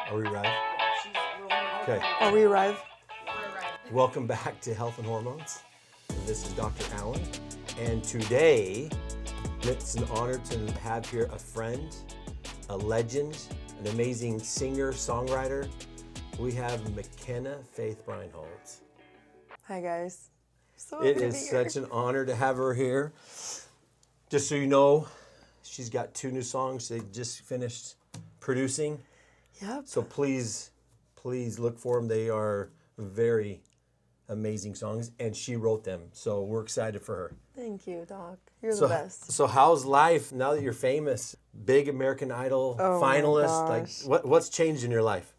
Are we live? She's rolling. Okay. Are we arrive? We're right. Welcome back to Health and Hormones. This is Dr. Allen, and today it's an honor to have here a friend, a legend, an amazing singer, songwriter. We have Mckenna Faith Breinholtz. Hi guys. So It happy to is be here. such an honor to have her here. Just so you know, she's got 2 new songs they just finished producing. Yep. So please look for them. They are very amazing songs, and she wrote them. So we're excited for her. Thank you, Doc. You're the best. So how's life now that you're famous? Big American Idol finalist. my Like gosh. what's changed in your life?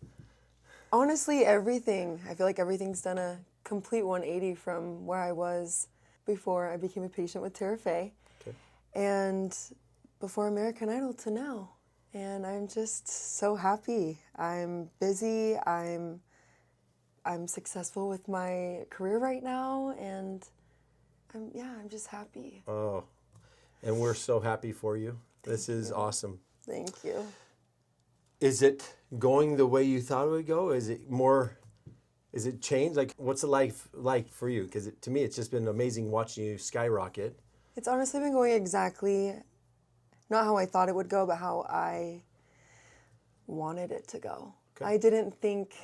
Honestly, everything. I feel like everything's done a complete 180 from where I was before I became a patient with terafemedspa, Okay. and before American Idol to now. And I'm just so happy. I'm busy. I'm successful with my career right now, and I'm just happy. Oh, and we're so happy for you. This is awesome. Thank you. Is it going the way you thought it would go? Is it changed? Like, what's the life like for you? Because to me, it's just been amazing watching you skyrocket. It's honestly been going exactly, not how I thought it would go, but how I wanted it to go. Okay. I didn't think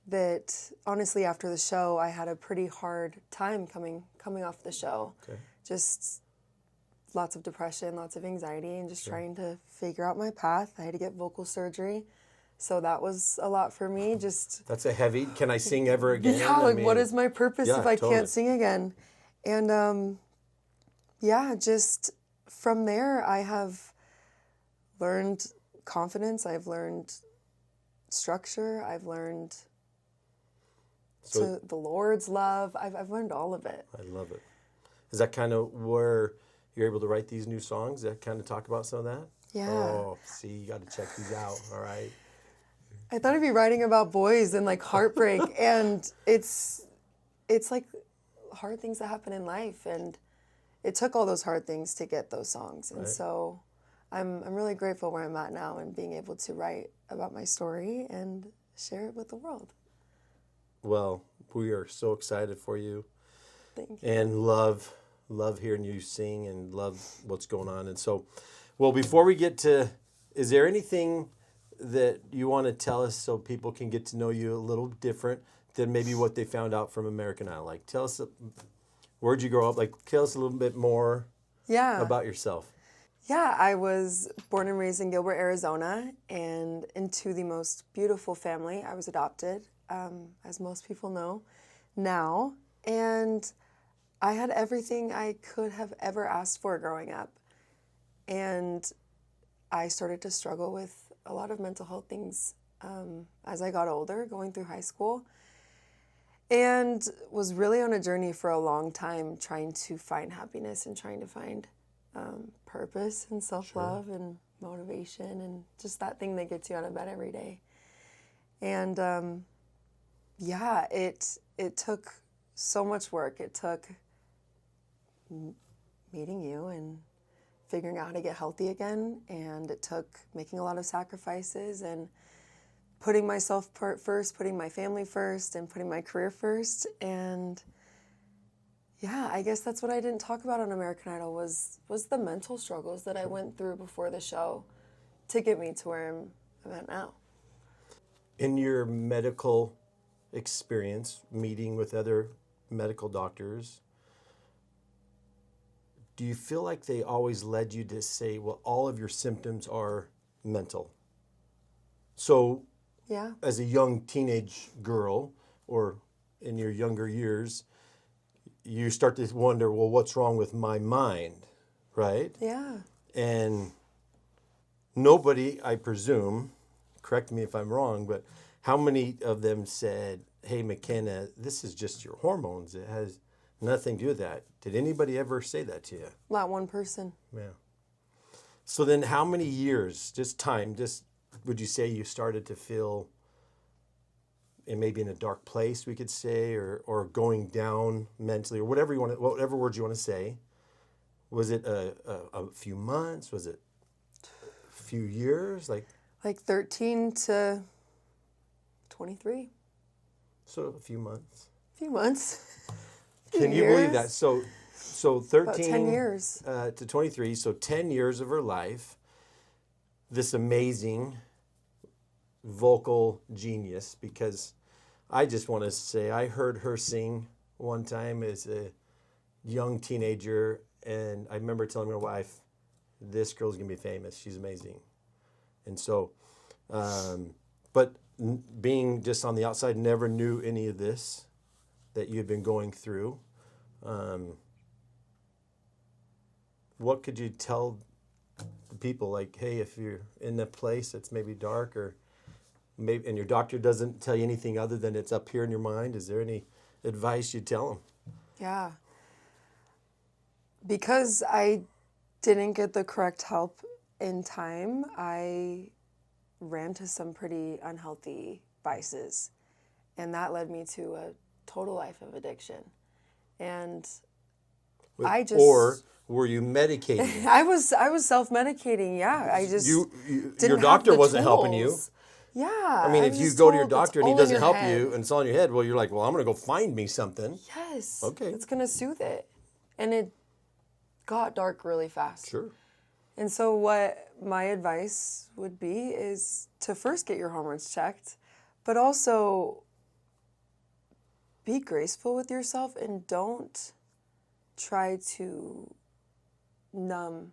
that, honestly, after the show, I had a pretty hard time coming off the show. Okay. Just lots of depression, lots of anxiety, and just trying to figure out my path. I had to get vocal surgery, so that was a lot for me. Just That's a heavy. Can I sing ever again? yeah, I like mean, what is my purpose yeah, if I totally. can't sing again? And just from there, I have learned confidence. I've learned structure. I've learned So- the Lord's love. I've learned all of it. I love it. Is that kind of where you're able to write these new songs? That kind of talk about some of that? Yeah. Oh, see, you got to check these out. All right. I thought I'd be writing about boys and like heartbreak, and it's like hard things that happen in life, and it took all those hard things to get those songs, and Right. so I'm really grateful where I'm at now and being able to write about my story and share it with the world. Well, we are so excited for you Thank you. and love hearing you sing and love what's going on. And so, well, before we get to, is there anything that you want to tell us so people can get to know you a little different than maybe what they found out from American Idol? Like, tell us, where'd you grow up? Like, tell us a little bit more Yeah. about yourself. Yeah, I was born and raised in Gilbert, Arizona, and into the most beautiful family. I was adopted, as most people know now, and I had everything I could have ever asked for growing up. And I started to struggle with a lot of mental health things as I got older, going through high school, and was really on a journey for a long time trying to find happiness and trying to find purpose and self-love and motivation and just that thing that gets you out of bed every day. And it took so much work. It took meeting you and figuring out how to get healthy again, and it took making a lot of sacrifices and putting myself first, putting my family first, and putting my career first. And yeah, I guess that's what I didn't talk about on American Idol was the mental struggles that I went through before the show to get me to where I'm at now. In your medical experience, meeting with other medical doctors, do you feel like they always led you to say, well, all of your symptoms are mental? So Yeah. as a young teenage girl or in your younger years, you start to wonder, well, what's wrong with my mind, right? Yeah. And nobody, I presume, correct me if I'm wrong, but how many of them said, hey, Mckenna, this is just your hormones. It has nothing to do with that. Did anybody ever say that to you? Not one person. Yeah. So then how many years, just would you say you started to feel maybe in a dark place, we could say, or going down mentally, or whatever words you want to say? Was it a few months? Was it a few years? Like, Like 13 to 23. So a few months. A few months. Can you believe that? So 13 About 10 years. To 23, so 10 years of her life, this amazing vocal genius, because I just want to say I heard her sing one time as a young teenager, and I remember telling my wife, this girl's going to be famous. She's amazing. And so, but being just on the outside, never knew any of this that you had been going through. What could you tell the people, like, hey, if you're in a place that's maybe dark, or maybe, and your doctor doesn't tell you anything other than it's up here in your mind, is there any advice you'd tell them? Yeah. Because I didn't get the correct help in time, I ran to some pretty unhealthy vices. And that led me to a total life of addiction. And I just... Or were you medicating? I was self-medicating, yeah. I just didn't your have doctor the wasn't helping you. tools. Yeah. I mean, if was you just go to your told it's doctor and he all in doesn't your help head. you and it's all in your head, well, you're like, well, I'm going to go find me something. Yes. Okay. It's going to soothe it. And it got dark really fast. Sure. And so what my advice would be is to first get your hormones checked, but also be graceful with yourself and don't try to numb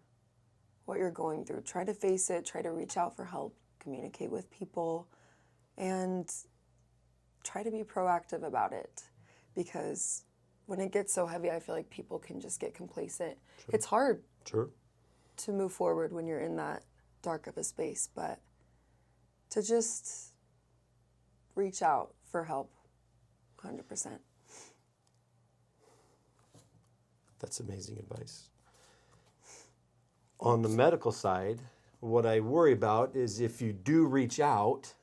what you're going through. Try to face it, try to reach out for help, communicate with people, and try to be proactive about it. Because when it gets so heavy, I feel like people can just get complacent. Sure. It's hard to move forward when you're in that dark of a space, but to just reach out for help, 100%. That's amazing advice. On the medical side, what I worry about is if you do reach out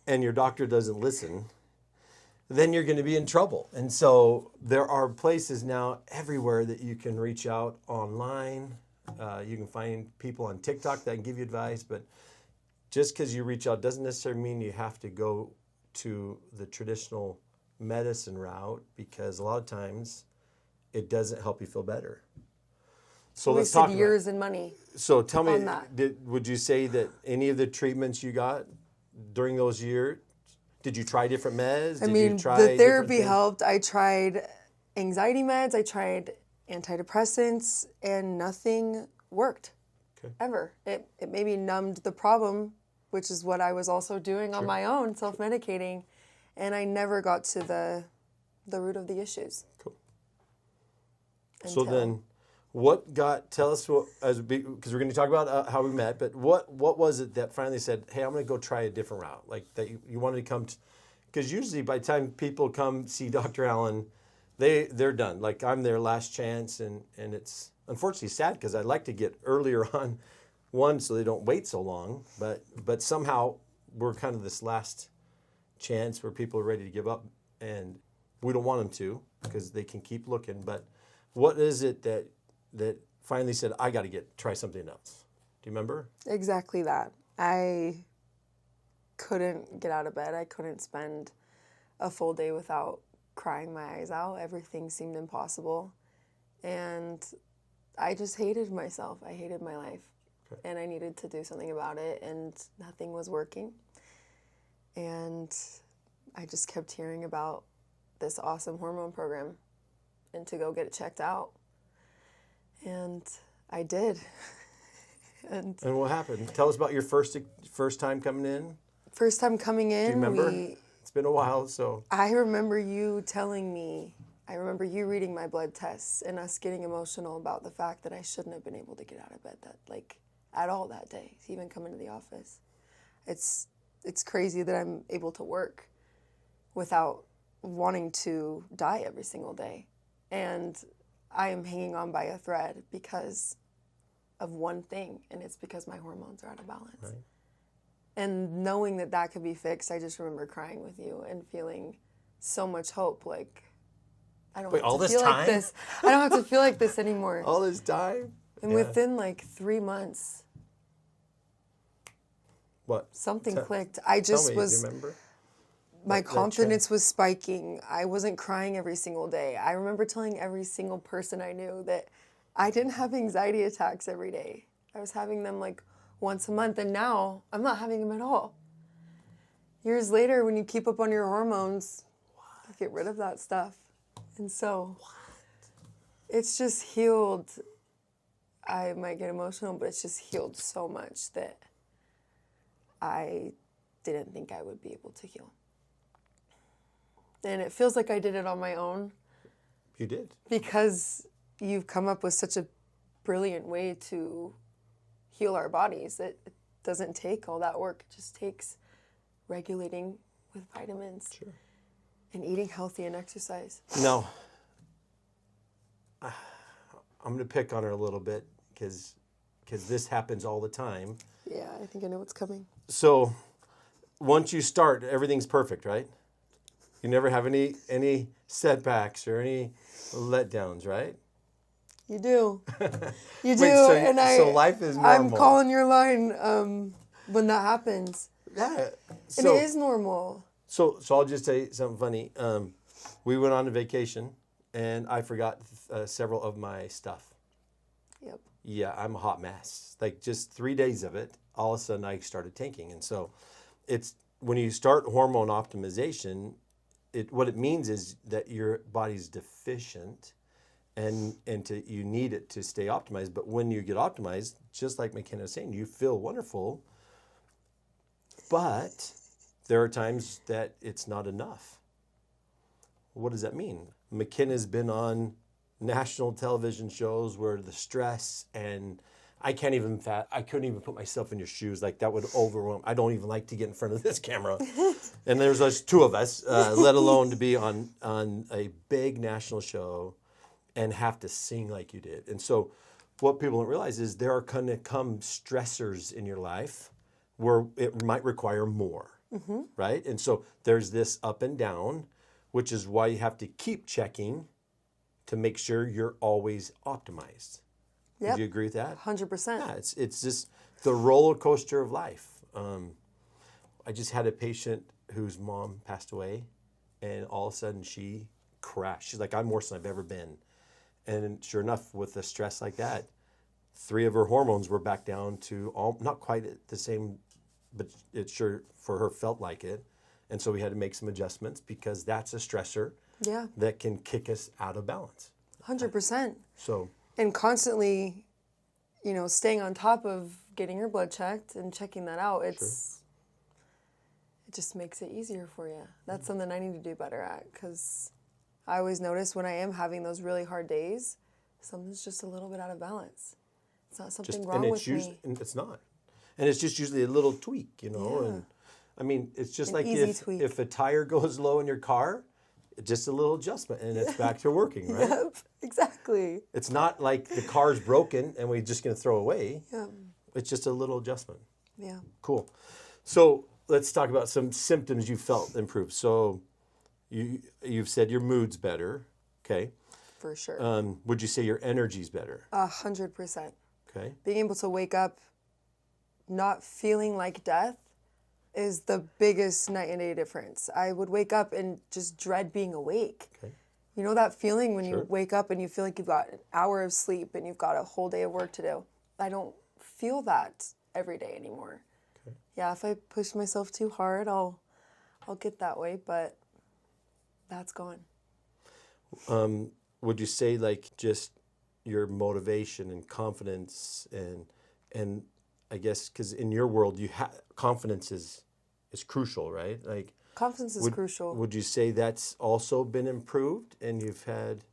and your doctor doesn't listen, then you're going to be in trouble. And so there are places now everywhere that you can reach out online. You can find people on TikTok that can give you advice, but just because you reach out doesn't necessarily mean you have to go to the traditional medicine route, because a lot of times it doesn't help you feel better. So let's talk about years and money. So tell me, on that. would you say that any of the treatments you got during those years, did you try different meds? I Did mean, you try the different therapy things? helped. I tried anxiety meds. I tried antidepressants, and nothing worked. Okay. Ever. It maybe numbed the problem, which is what I was also doing on my own, self-medicating, and I never got to the root of the issues. Cool. So then, tell us what, because we're going to talk about how we met, but what was it that finally said, hey, I'm going to go try a different route? Like that you wanted to come, because usually by the time people come see Dr. Allen, they're done. Like I'm their last chance, and it's unfortunately sad because I'd like to get earlier on one so they don't wait so long, but somehow we're kind of this last chance where people are ready to give up, and we don't want them to because they can keep looking. But what is it that finally said, I got to try something else? Do you remember? Exactly that. I couldn't get out of bed. I couldn't spend a full day without crying my eyes out. Everything seemed impossible. And I just hated myself. I hated my life. Okay. And I needed to do something about it, and nothing was working. And I just kept hearing about this awesome hormone program and to go get it checked out. And I did. And what happened? Tell us about your first time coming in. First time coming in. Do you remember? It's been a while, so. I remember you telling me, I remember you reading my blood tests and us getting emotional about the fact that I shouldn't have been able to get out of bed at all that day, to even come into the office. It's crazy that I'm able to work without wanting to die every single day. And I am hanging on by a thread because of one thing, and it's because my hormones are out of balance. Right. And knowing that could be fixed, I just remember crying with you and feeling so much hope. Like, I don't have to feel like this. I don't have to feel like this anymore. All this time? And within 3 months, What? Something Tell- clicked. I Tell just me, was, do you remember? my that confidence was spiking. I wasn't crying every single day. I remember telling every single person I knew that I didn't have anxiety attacks every day. I was having them like once a month, and now I'm not having them at all. Years later, when you keep up on your hormones, you get rid of that stuff. And so it's just healed. I might get emotional, but it's just healed so much that I didn't think I would be able to heal. And it feels like I did it on my own. You did. Because you've come up with such a brilliant way to heal our bodies. It doesn't take all that work. It just takes regulating with vitamins. Sure. And eating healthy and exercise. No. I'm going to pick on her a little bit because this happens all the time. Yeah, I think I know what's coming. So once you start, everything's perfect, right? You never have any setbacks or any letdowns, right? You do. You do. Wait, so life is normal. I'm calling your line when that happens. Yeah. And it is normal. So I'll just say something funny. We went on a vacation, and I forgot several of my stuff. Yep. Yeah, I'm a hot mess. Like just 3 days of it, all of a sudden I started tanking. And so it's when you start hormone optimization, what it means is that your body's deficient and you need it to stay optimized. But when you get optimized, just like Mckenna was saying, you feel wonderful. But there are times that it's not enough. What does that mean? McKenna's been on national television shows where the stress and I couldn't even put myself in your shoes. Like that would overwhelm. I don't even like to get in front of this camera. And there's just two of us, let alone to be on a big national show and have to sing like you did. And so what people don't realize is there are going to come stressors in your life where it might require more, right? And so there's this up and down, which is why you have to keep checking to make sure you're always optimized. Yep. Would you agree with that? 100%. Yeah, it's just the roller coaster of life. I just had a patient whose mom passed away, and all of a sudden she crashed. She's like, I'm worse than I've ever been. And sure enough, with the stress like that, 3 of her hormones were back down to not quite at the same, but it sure for her felt like it. And so we had to make some adjustments because that's a stressor that can kick us out of balance. 100%. So. And constantly, staying on top of getting your blood checked and checking that out, it just makes it easier for you. That's something I need to do better at because I always notice when I am having those really hard days, something's just a little bit out of balance. It's not something wrong with me. And it's not. And it's just usually a little tweak, and I mean, it's just like if a tire goes low in your car, just a little adjustment and it's back to working, right? Yep, exactly. It's not like the car's broken and we're just going to throw away. Yeah. It's just a little adjustment. Yeah. Cool. So let's talk about some symptoms you felt improve. So you've said your mood's better. Okay. For sure. Would you say your energy's better? 100%. Okay. Being able to wake up not feeling like death is the biggest night and day difference. I would wake up and just dread being awake. Okay. You know that feeling when Sure. you wake up and you feel like you've got an hour of sleep and you've got a whole day of work to do? I don't feel that every day anymore. Okay. Yeah, if I push myself too hard, I'll get that way, but that's gone. Would you say like just your motivation and confidence and I guess because in your world confidence is crucial, right? Like Confidence is crucial. Would you say that's also been improved and you've had?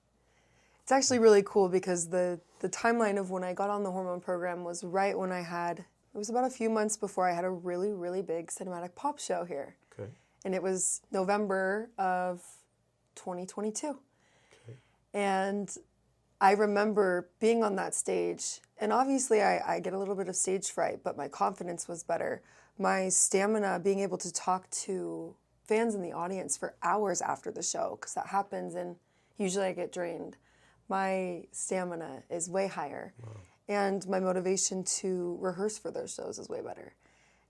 It's actually really cool because the timeline of when I got on the hormone program was right when it was about a few months before I had a really, really big cinematic pop show here. Okay. And it was November of 2022. Okay. And I remember being on that stage, and obviously I get a little bit of stage fright, but my confidence was better. My stamina, being able to talk to fans in the audience for hours after the show, because that happens and usually I get drained. My stamina is way higher. Wow. And my motivation to rehearse for those shows is way better.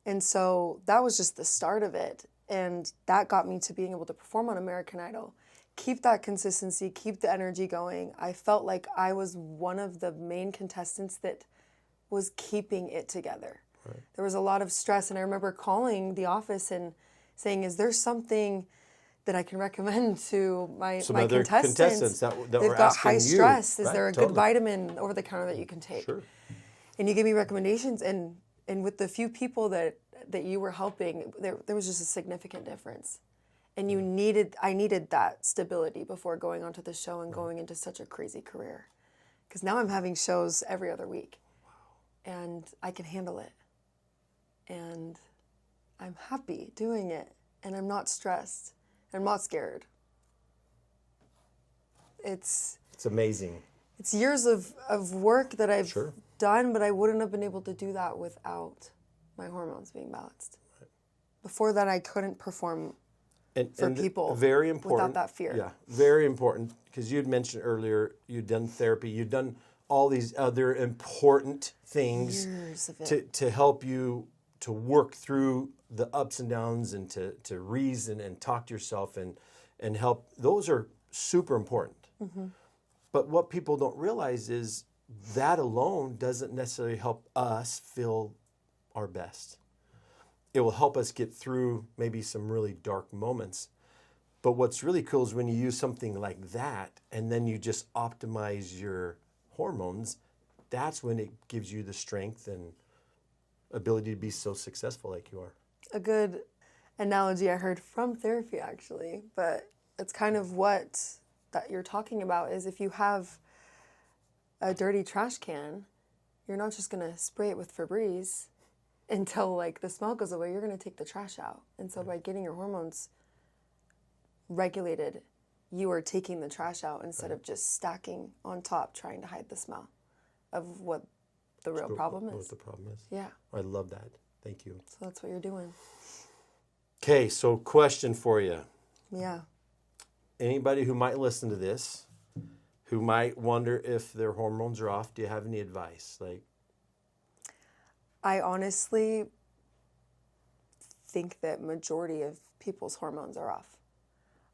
And so that was just the start of it. And that got me to being able to perform on American Idol. Keep that consistency, keep the energy going. I felt like I was one of the main contestants that was keeping it together. Right. There was a lot of stress, and I remember calling the office and saying, is there something that I can recommend to my other contestants that They've were got asking high stress. you. Is there a good vitamin over the counter that you can take? Sure. And you gave me recommendations, and with the few people that you were helping, there was just a significant difference. And I needed that stability before going onto the show and going into such a crazy career. Because now I'm having shows every other week. Wow. And I can handle it. And I'm happy doing it. And I'm not stressed. I'm not scared. It's amazing. It's years of work that I've Sure. done, but I wouldn't have been able to do that without my hormones being balanced. Right. Before that, I couldn't perform for people very important, without that fear. Yeah, very important, because you had mentioned earlier you'd done therapy, you'd done all these other important things to help you to work through the ups and downs and to reason and talk to yourself and help. Those are super important. Mm-hmm. But what people don't realize is that alone doesn't necessarily help us feel our best. It will help us get through maybe some really dark moments. But what's really cool is when you use something like that and then you just optimize your hormones, that's when it gives you the strength and ability to be so successful like you are. A good analogy I heard from therapy, actually, but it's kind of what that you're talking about is if you have a dirty trash can, you're not just going to spray it with Febreze until like the smell goes away. You're going to take the trash out. And so by getting your hormones regulated, you are taking the trash out instead of just stacking on top trying to hide the smell of what the real problem is. What the problem is. Yeah. I love that. Thank you. So that's what you're doing. Okay, so question for you. Yeah. Anybody who might listen to this, who might wonder if their hormones are off, do you have any advice? I honestly think that majority of people's hormones are off.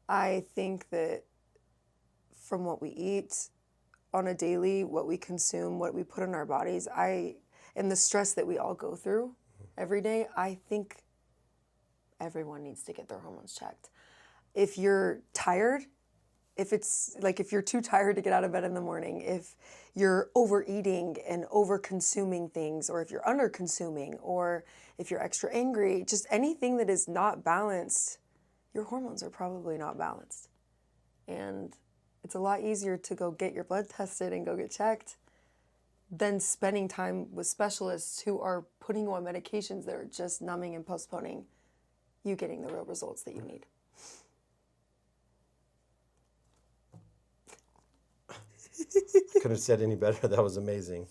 I think that from what we eat on a daily, what we consume, what we put in our bodies, and the stress that we all go through every day, I think everyone needs to get their hormones checked. If you're tired, if you're too tired to get out of bed in the morning, if you're overeating and over-consuming things, or if you're under-consuming, or if you're extra angry, just anything that is not balanced, your hormones are probably not balanced. And it's a lot easier to go get your blood tested and go get checked than spending time with specialists who are putting you on medications that are just numbing and postponing you getting the real results that you need. Couldn't have said any better. That was amazing.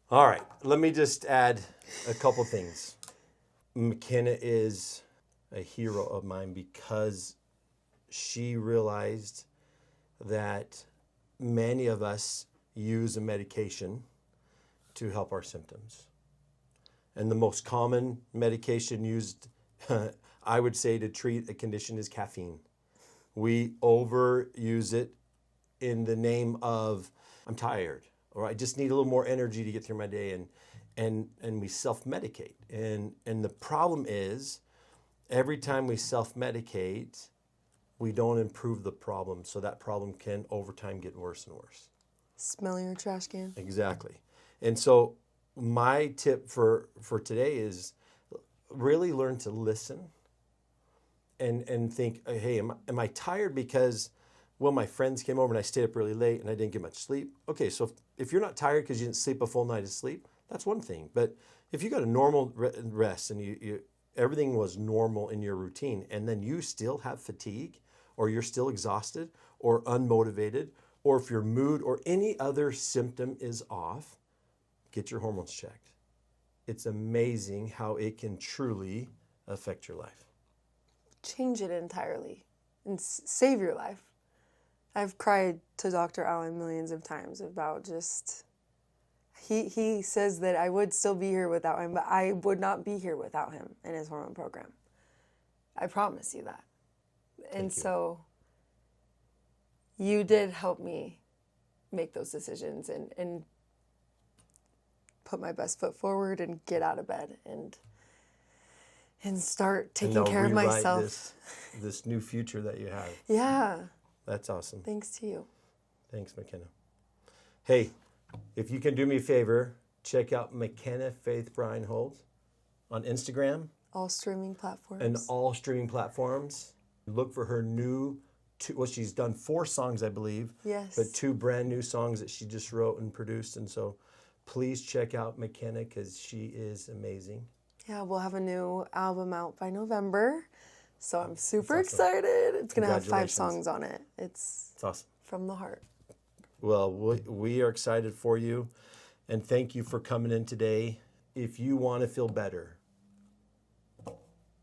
All right, let me just add a couple things. Mckenna is a hero of mine because she realized that many of us use a medication to help our symptoms. And the most common medication used, I would say, to treat a condition is caffeine. We overuse it in the name of, I'm tired, or I just need a little more energy to get through my day, and we self-medicate. And the problem is, every time we self-medicate, we don't improve the problem, so that problem can, over time, get worse and worse. Smell your trash can. Exactly. And so my tip for today is really learn to listen and think, hey, am I tired because, well, my friends came over and I stayed up really late and I didn't get much sleep? Okay, so if you're not tired because you didn't sleep a full night of sleep, that's one thing. But if you got a normal rest and you everything was normal in your routine, and then you still have fatigue, or you're still exhausted or unmotivated, or if your mood or any other symptom is off, get your hormones checked. It's amazing how it can truly affect your life. Change it entirely and save your life. I've cried to Dr. Allen millions of times about just He says that I would still be here without him, but I would not be here without him and his hormone program. I promise you that. And so you did help me make those decisions and put my best foot forward and get out of bed and start taking care of myself. This new future that you have. Yeah. That's awesome. Thanks to you. Thanks, Mckenna. Hey, if you can do me a favor, check out Mckenna Faith Breinhold on Instagram. All streaming platforms. And all streaming platforms. Look for her new, she's done 4 songs, I believe. Yes. But 2 brand new songs that she just wrote and produced. And so please check out Mckenna because she is amazing. Yeah, we'll have a new album out by November. So I'm super That's awesome. excited. It's going to have 5 Congratulations. songs on it. It's awesome. From the heart. Well, we are excited for you. And thank you for coming in today. If you want to feel better,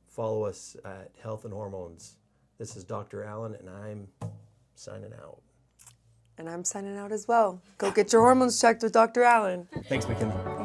follow us at Health and Hormones. This is Dr. Allen, and I'm signing out. And I'm signing out as well. Go get your hormones checked with Dr. Allen. Thanks, Mckenna.